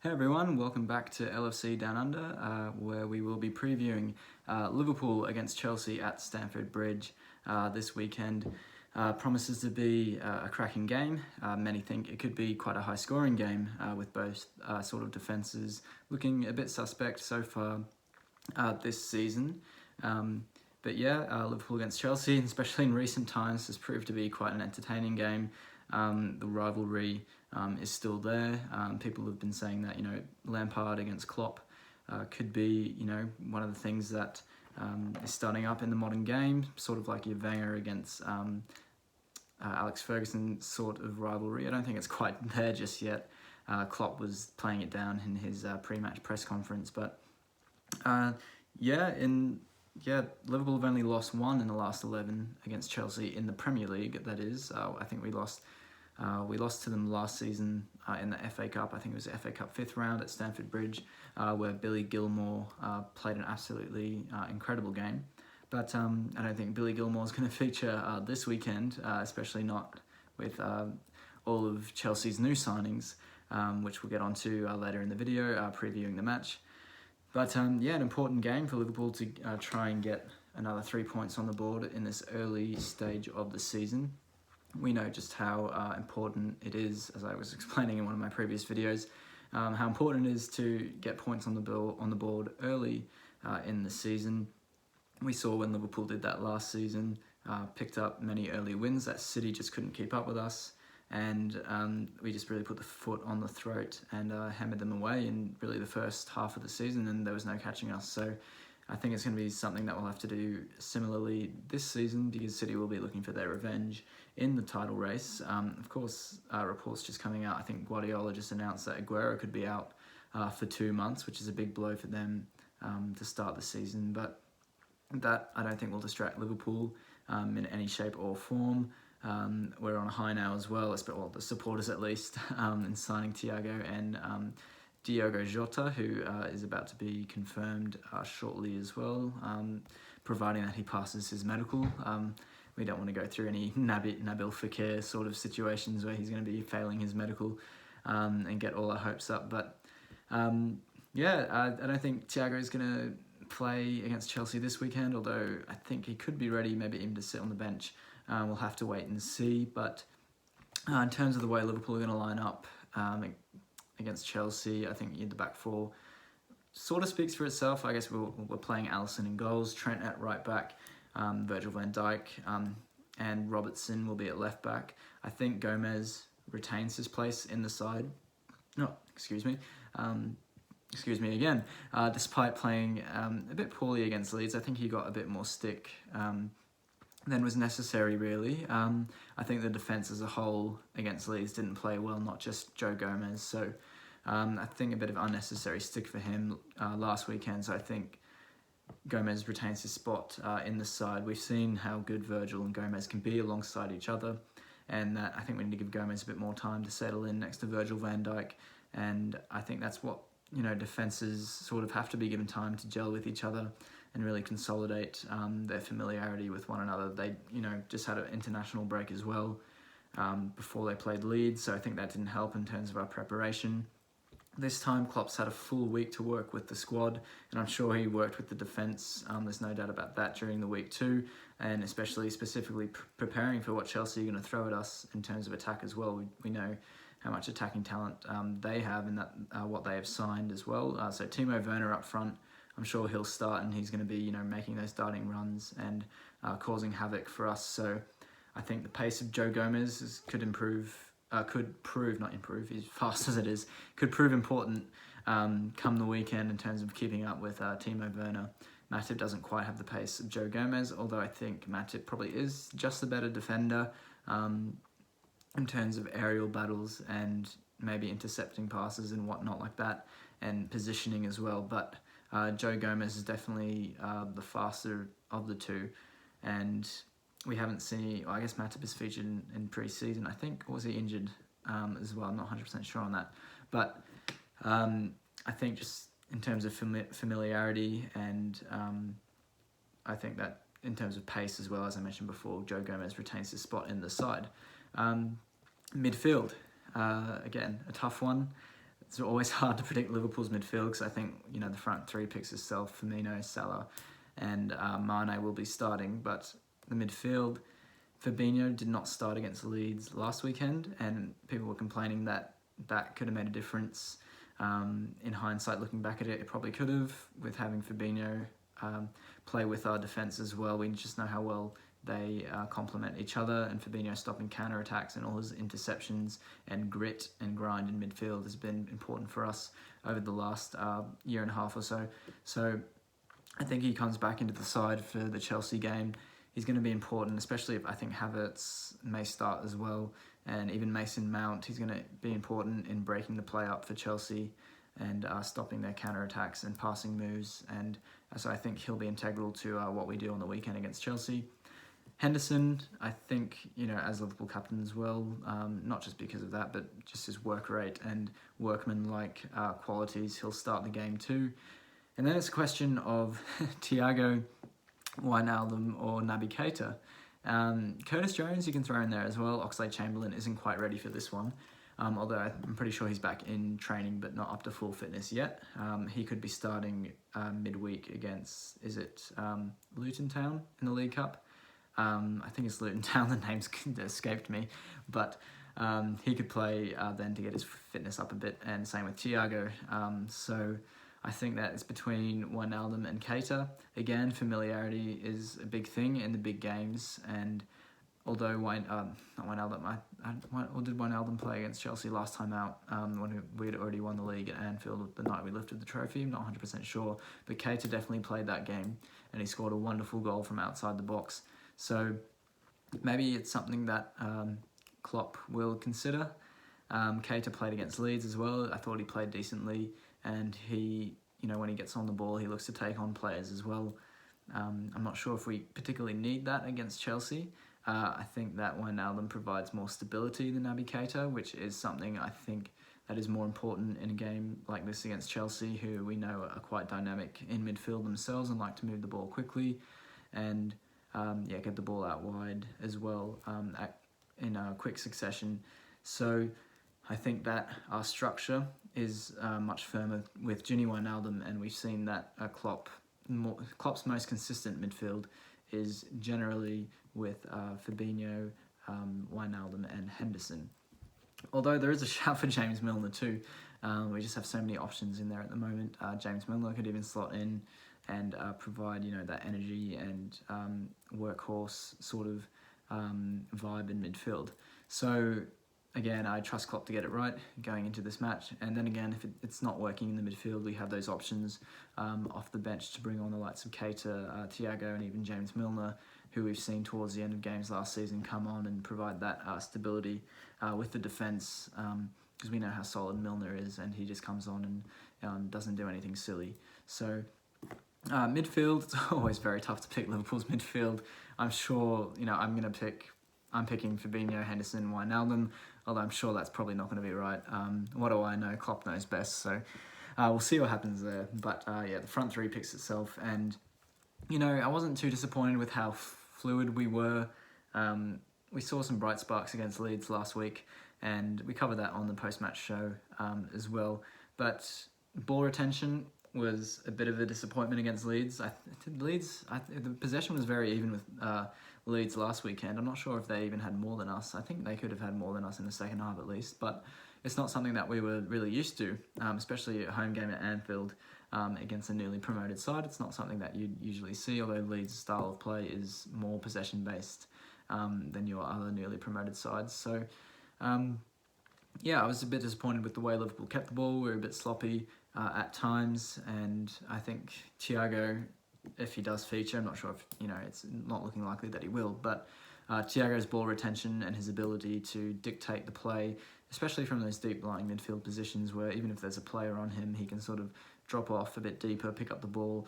Hey everyone, welcome back to LFC Down Under, where we will be previewing Liverpool against Chelsea at Stamford Bridge this weekend. Promises to be a cracking game. Many think it could be quite a high-scoring game with both sort of defences looking a bit suspect so far this season. Liverpool against Chelsea, especially in recent times, has proved to be quite an entertaining game. The rivalry is still there. People have been saying that, Lampard against Klopp could be, one of the things that is starting up in the modern game, sort of like your Wenger against Alex Ferguson sort of rivalry. I don't think it's quite there just yet. Klopp was playing it down in his pre-match press conference, but Liverpool have only lost one in the last 11 against Chelsea in the Premier League. That is, I think we lost to them last season in the FA Cup. I think it was the FA Cup 5th round at Stamford Bridge, where Billy Gilmour played an absolutely incredible game. But I don't think Billy Gilmour is going to feature this weekend, especially not with all of Chelsea's new signings, which we'll get onto later in the video, previewing the match. But an important game for Liverpool to try and get another 3 points on the board in this early stage of the season. We know just how important it is, as I was explaining in one of my previous videos, how important it is to get points on the board early in the season. We saw when Liverpool did that last season, picked up many early wins that City just couldn't keep up with us, and we just really put the foot on the throat and hammered them away in really the first half of the season, and there was no catching us. So I think it's going to be something that we'll have to do similarly this season, because City will be looking for their revenge in the title race. Of course, reports just coming out, I think Guardiola just announced that Aguero could be out for 2 months, which is a big blow for them to start the season. But that, I don't think, will distract Liverpool in any shape or form. We're on a high now as well, the supporters at least, in signing Thiago and Diogo Jota, who is about to be confirmed shortly as well, providing that he passes his medical. We don't want to go through any Nabil Fekir sort of situations where he's going to be failing his medical and get all our hopes up. But I don't think Thiago is going to play against Chelsea this weekend, although I think he could be ready, maybe even to sit on the bench. We'll have to wait and see. But in terms of the way Liverpool are going to line up against Chelsea, I think the back four sort of speaks for itself. I guess we're playing Alisson in goals, Trent at right back, Virgil van Dijk, and Robertson will be at left back. I think Gomez retains his place in the side. Excuse me again. Despite playing a bit poorly against Leeds, I think he got a bit more stick than was necessary, really. I think the defence as a whole against Leeds didn't play well, not just Joe Gomez. So I think a bit of unnecessary stick for him last weekend. So I think Gomez retains his spot in the side. We've seen how good Virgil and Gomez can be alongside each other, and that I think we need to give Gomez a bit more time to settle in next to Virgil van Dijk. And I think that's what defences sort of have to be given time to gel with each other and really consolidate their familiarity with one another. They, just had an international break as well before they played Leeds, so I think that didn't help in terms of our preparation. This time, Klopp's had a full week to work with the squad, and I'm sure he worked with the defence. There's no doubt about that during the week too, and specifically preparing for what Chelsea are going to throw at us in terms of attack as well. We know how much attacking talent they have, and that what they have signed as well. So Timo Werner up front, I'm sure he'll start, and he's going to be making those darting runs and causing havoc for us. So I think the pace of Joe Gomez could prove not improve, as fast as it is, could prove important come the weekend in terms of keeping up with Timo Werner. Matip doesn't quite have the pace of Joe Gomez, although I think Matip probably is just the better defender in terms of aerial battles and maybe intercepting passes and whatnot like that, and positioning as well. But Joe Gomez is definitely the faster of the two, and we haven't seen. I guess Matip is featured in pre-season, I think, or was he injured as well? I'm not 100% sure on that, but I think just in terms of familiarity and I think that in terms of pace as well, as I mentioned before, Joe Gomez retains his spot in the side. Midfield, again, a tough one. it's always hard to predict Liverpool's midfield because I think, the front three picks itself, Firmino, Salah and Mane will be starting. But the midfield, Fabinho did not start against Leeds last weekend, and people were complaining that that could have made a difference. In hindsight, looking back at it, it probably could have, with having Fabinho play with our defence as well. We just know how well they complement each other, and Fabinho stopping counter-attacks and all his interceptions and grit and grind in midfield has been important for us over the last year and a half or so. So I think he comes back into the side for the Chelsea game. He's going to be important, especially if I think Havertz may start as well, and even Mason Mount. He's going to be important in breaking the play up for Chelsea and stopping their counter-attacks and passing moves. And so I think he'll be integral to what we do on the weekend against Chelsea. Henderson, I think, as Liverpool captain as well, not just because of that, but just his work rate and workman-like qualities, he'll start the game too. And then it's a question of Thiago, Wijnaldum or Naby Keita. Curtis Jones you can throw in there as well. Oxlade-Chamberlain isn't quite ready for this one, although I'm pretty sure he's back in training but not up to full fitness yet. He could be starting midweek against, is it Luton Town in the League Cup? I think it's Luton Town, the name's escaped me, but he could play then to get his fitness up a bit, and same with Thiago. So I think that it's between Wijnaldum and Keita. Again, familiarity is a big thing in the big games, and although not Wijnaldum, or did Wijnaldum play against Chelsea last time out when we had already won the league at Anfield the night we lifted the trophy? I'm not 100% sure, but Keita definitely played that game, and he scored a wonderful goal from outside the box. So maybe it's something that Klopp will consider. Keita played against Leeds as well. I thought he played decently, and he, when he gets on the ball, he looks to take on players as well. I'm not sure if we particularly need that against Chelsea. I think that Wijnaldum provides more stability than Naby Keita, which is something I think that is more important in a game like this against Chelsea, who we know are quite dynamic in midfield themselves and like to move the ball quickly and get the ball out wide as well in a quick succession. So I think that our structure is much firmer with Gini Wijnaldum, and we've seen that Klopp's most consistent midfield is generally with Fabinho, Wijnaldum and Henderson. Although there is a shout for James Milner too. We just have so many options in there at the moment. James Milner could even slot in and provide that energy and workhorse sort of vibe in midfield. So again, I trust Klopp to get it right going into this match. And then again, if it's not working in the midfield, we have those options off the bench to bring on the likes of Keita, Thiago and even James Milner, who we've seen towards the end of games last season come on and provide that stability with the defence, because we know how solid Milner is, and he just comes on and doesn't do anything silly. So midfield, it's always very tough to pick Liverpool's midfield. I'm sure, I'm picking Fabinho, Henderson, Wijnaldum, although I'm sure that's probably not going to be right. What do I know? Klopp knows best, so we'll see what happens there. But the front three picks itself, and I wasn't too disappointed with how fluid we were. We saw some bright sparks against Leeds last week, and we covered that on the post-match show as well. But ball retention was a bit of a disappointment against Leeds. The possession was very even with Leeds last weekend. I'm not sure if they even had more than us. I think they could have had more than us in the second half at least, but it's not something that we were really used to, especially at home game at Anfield against a newly promoted side. It's not something that you'd usually see, although Leeds' style of play is more possession-based than your other newly promoted sides. So, I was a bit disappointed with the way Liverpool kept the ball. We were a bit sloppy at times, and I think Thiago, if he does feature, I'm not sure if, it's not looking likely that he will, but Thiago's ball retention and his ability to dictate the play, especially from those deep lying midfield positions where even if there's a player on him, he can sort of drop off a bit deeper, pick up the ball,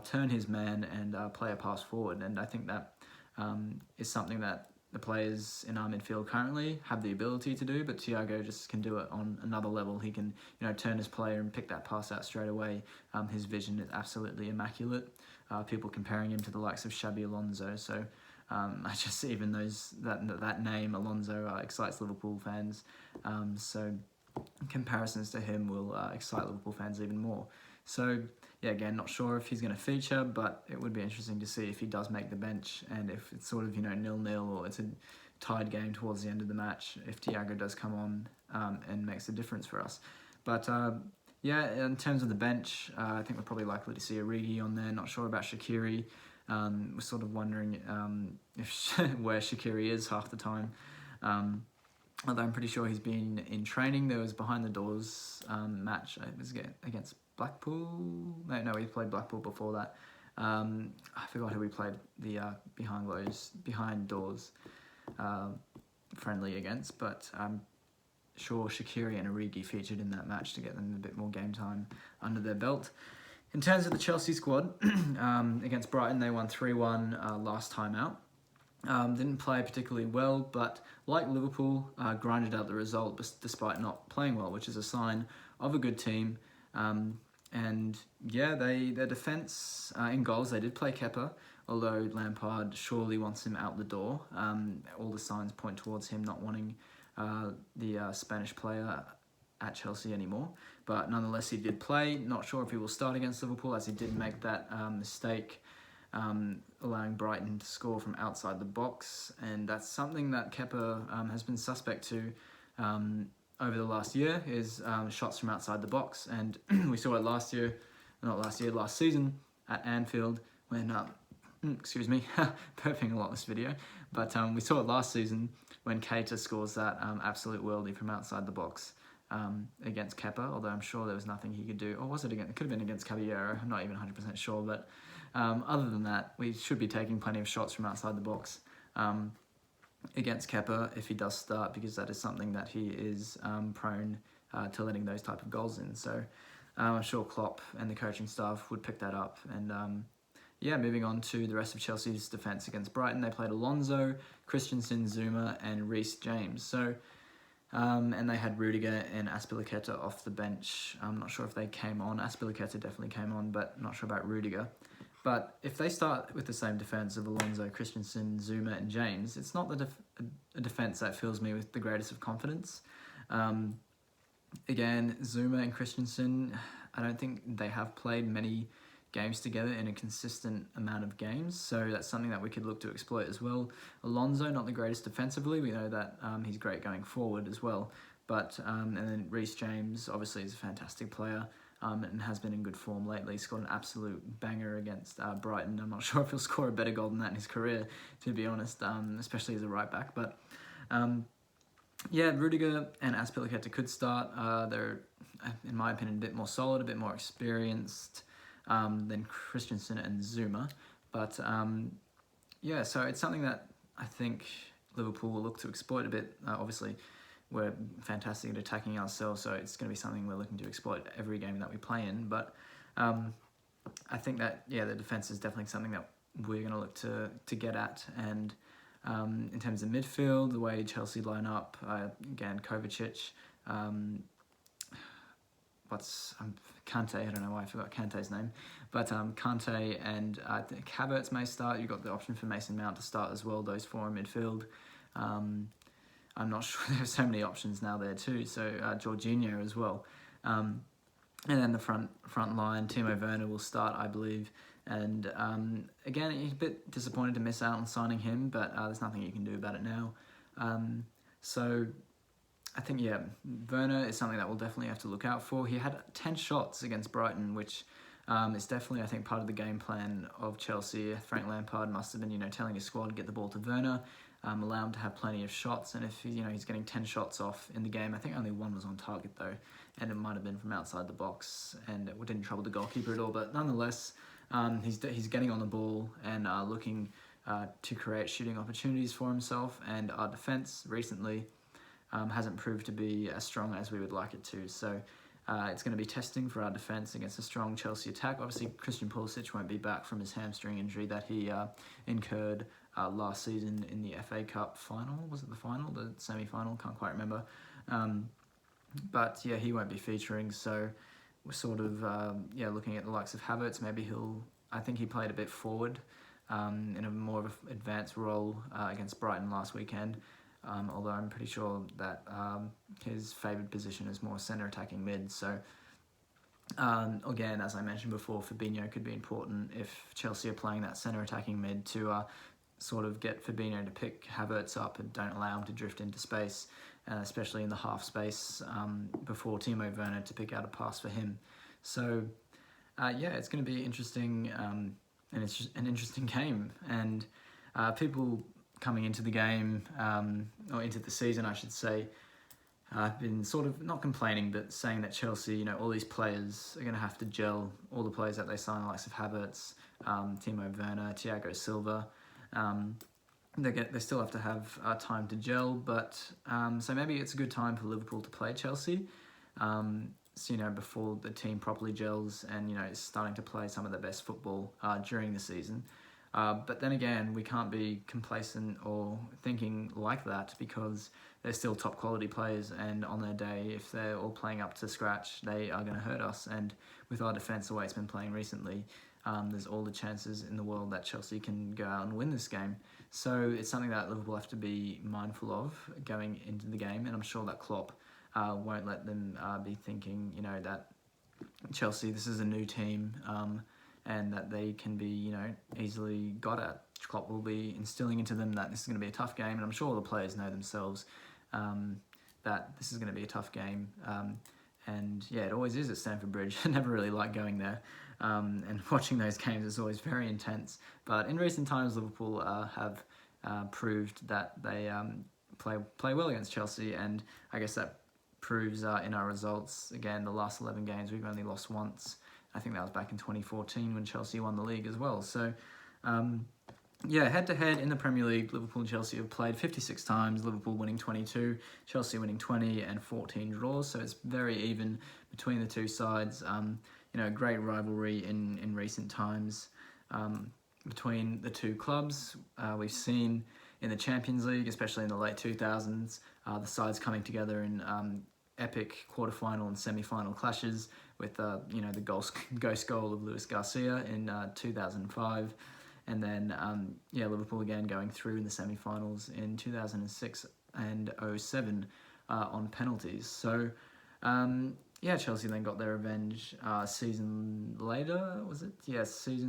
turn his man and play a pass forward. And I think that is something that the players in our midfield currently have the ability to do, but Thiago just can do it on another level. He can, turn his player and pick that pass out straight away. His vision is absolutely immaculate. People comparing him to the likes of Xabi Alonso. So I just even that name Alonso excites Liverpool fans. So comparisons to him will excite Liverpool fans even more. So yeah, again, not sure if he's going to feature, but it would be interesting to see if he does make the bench, and if it's sort of 0-0 or it's a tied game towards the end of the match, if Thiago does come on and makes a difference for us. But yeah, in terms of the bench, I think we're probably likely to see Origi on there. Not sure about Shaqiri. We're sort of wondering if where Shaqiri is half the time. Although I'm pretty sure he's been in training. There was behind the doors match. It was against Blackpool. No, he played Blackpool before that. I forgot who we played the behind doors friendly against, but I'm sure Shaqiri and Origi featured in that match to get them a bit more game time under their belt. In terms of the Chelsea squad, against Brighton, they won 3-1 last time out. Didn't play particularly well, but like Liverpool, grinded out the result despite not playing well, which is a sign of a good team. And yeah, their defence in goals, they did play Kepa, although Lampard surely wants him out the door. All the signs point towards him not wanting the Spanish player at Chelsea anymore. But nonetheless, he did play. Not sure if he will start against Liverpool, as he did make that mistake, allowing Brighton to score from outside the box. And that's something that Kepa has been suspect to over the last year, is shots from outside the box. And we saw it last season at Anfield when, excuse me, burping a lot this video, but we saw it last season when Keita scores that absolute worldie from outside the box against Kepa, although I'm sure there was nothing he could do. Or was it against? It could have been against Caballero. I'm not even 100% sure, but other than that, we should be taking plenty of shots from outside the box against Kepa if he does start, because that is something that he is prone to letting those type of goals in. So I'm sure Klopp and the coaching staff would pick that up. And yeah, moving on to the rest of Chelsea's defence against Brighton, they played Alonso, Christensen, Zuma, and Reece James. So and they had Rudiger and Azpilicueta off the bench. I'm not sure if they came on. Azpilicueta definitely came on, but not sure about Rudiger. But if they start with the same defence of Alonso, Christensen, Zuma, and James, it's not a defence that fills me with the greatest of confidence. Again, Zuma and Christensen, I don't think they have played many games together in a consistent amount of games, so that's something that we could look to exploit as well. Alonso, not the greatest defensively. We know that he's great going forward as well. But and then Reece James, obviously, is a fantastic player. And has been in good form lately. Scored an absolute banger against Brighton. I'm not sure if he'll score a better goal than that in his career, to be honest, especially as a right back. But yeah, Rudiger and Azpilicueta could start. They're, in my opinion, a bit more solid, a bit more experienced than Christensen and Zuma. But yeah, so it's something that I think Liverpool will look to exploit a bit. Obviously, we're fantastic at attacking ourselves, so it's going to be something we're looking to exploit every game that we play in. But I think that, yeah, the defence is definitely something that we're going to look to get at. And in terms of midfield, the way Chelsea line up, again, Kovacic, Kante, I don't know why I forgot Kante's name, but Kante and I think Havertz may start. You've got the option for Mason Mount to start as well, those four in midfield. I'm not sure, there's so many options now there too, so Jorginho as well. And then the front line, Timo Werner will start, I believe. And again, he's a bit disappointed to miss out on signing him, but there's nothing you can do about it now. So I think, yeah, Werner is something that we'll definitely have to look out for. He had 10 shots against Brighton, which is definitely, I think, part of the game plan of Chelsea. Frank Lampard must have been, telling his squad, get the ball to Werner, allow him to have plenty of shots. And if, he's getting 10 shots off in the game, I think only one was on target, though, and it might have been from outside the box, and it didn't trouble the goalkeeper at all. But nonetheless, he's getting on the ball and looking to create shooting opportunities for himself. And our defence recently hasn't proved to be as strong as we would like it to. So it's going to be testing for our defence against a strong Chelsea attack. Obviously, Christian Pulisic won't be back from his hamstring injury that he incurred last season in the FA Cup final. Was it the final? The semi-final? Can't quite remember. But yeah, he won't be featuring. So we're sort of looking at the likes of Havertz. Maybe I think he played a bit forward in a more of an advanced role against Brighton last weekend. although I'm pretty sure that his favoured position is more centre attacking mid. So again, as I mentioned before, Fabinho could be important if Chelsea are playing that centre attacking mid to sort of get Fabinho to pick Havertz up and don't allow him to drift into space, especially in the half space before Timo Werner to pick out a pass for him. So it's going to be interesting, and it's just an interesting game. And people coming into the game, or into the season, I should say, I've been sort of not complaining, but saying that Chelsea, all these players are going to have to gel. All the players that they sign, the likes of Havertz, Timo Werner, Thiago Silva, they still have to have time to gel. But so maybe it's a good time for Liverpool to play Chelsea. Before the team properly gels and is starting to play some of their best football during the season. But then again, we can't be complacent or thinking like that, because they're still top quality players, and on their day, if they're all playing up to scratch, they are going to hurt us. And with our defence the way it's been playing recently, there's all the chances in the world that Chelsea can go out and win this game. So it's something that Liverpool have to be mindful of going into the game, and I'm sure that Klopp won't let them be thinking, that Chelsea, this is a new team, and that they can be, easily got at. Klopp will be instilling into them that this is going to be a tough game, and I'm sure all the players know themselves that this is going to be a tough game. And yeah, it always is at Stamford Bridge. I never really like going there, and watching those games is always very intense. But in recent times, Liverpool have proved that they play well against Chelsea, and I guess that proves in our results. Again, the last 11 games, we've only lost once. I think that was back in 2014 when Chelsea won the league as well. So, head-to-head in the Premier League, Liverpool and Chelsea have played 56 times, Liverpool winning 22, Chelsea winning 20 and 14 draws. So it's very even between the two sides. Great rivalry in recent times between the two clubs. We've seen in the Champions League, especially in the late 2000s, the sides coming together in epic quarterfinal and semi-final clashes with the ghost goal of Luis Garcia in 2005, and then Liverpool again going through in the semi-finals in 2006 and 07 on penalties. So Chelsea then got their revenge season later, was it? Yes, it's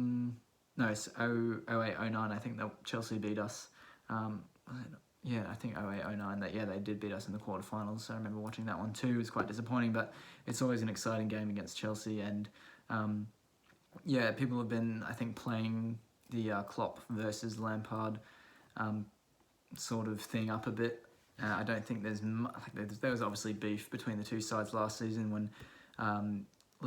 08-09. I think that Chelsea beat us. I think 08-09, they did beat us in the quarterfinals, so I remember watching that one too. It was quite disappointing, but it's always an exciting game against Chelsea, and people have been, I think, playing the Klopp versus Lampard sort of thing up a bit. I don't think there was obviously beef between the two sides last season when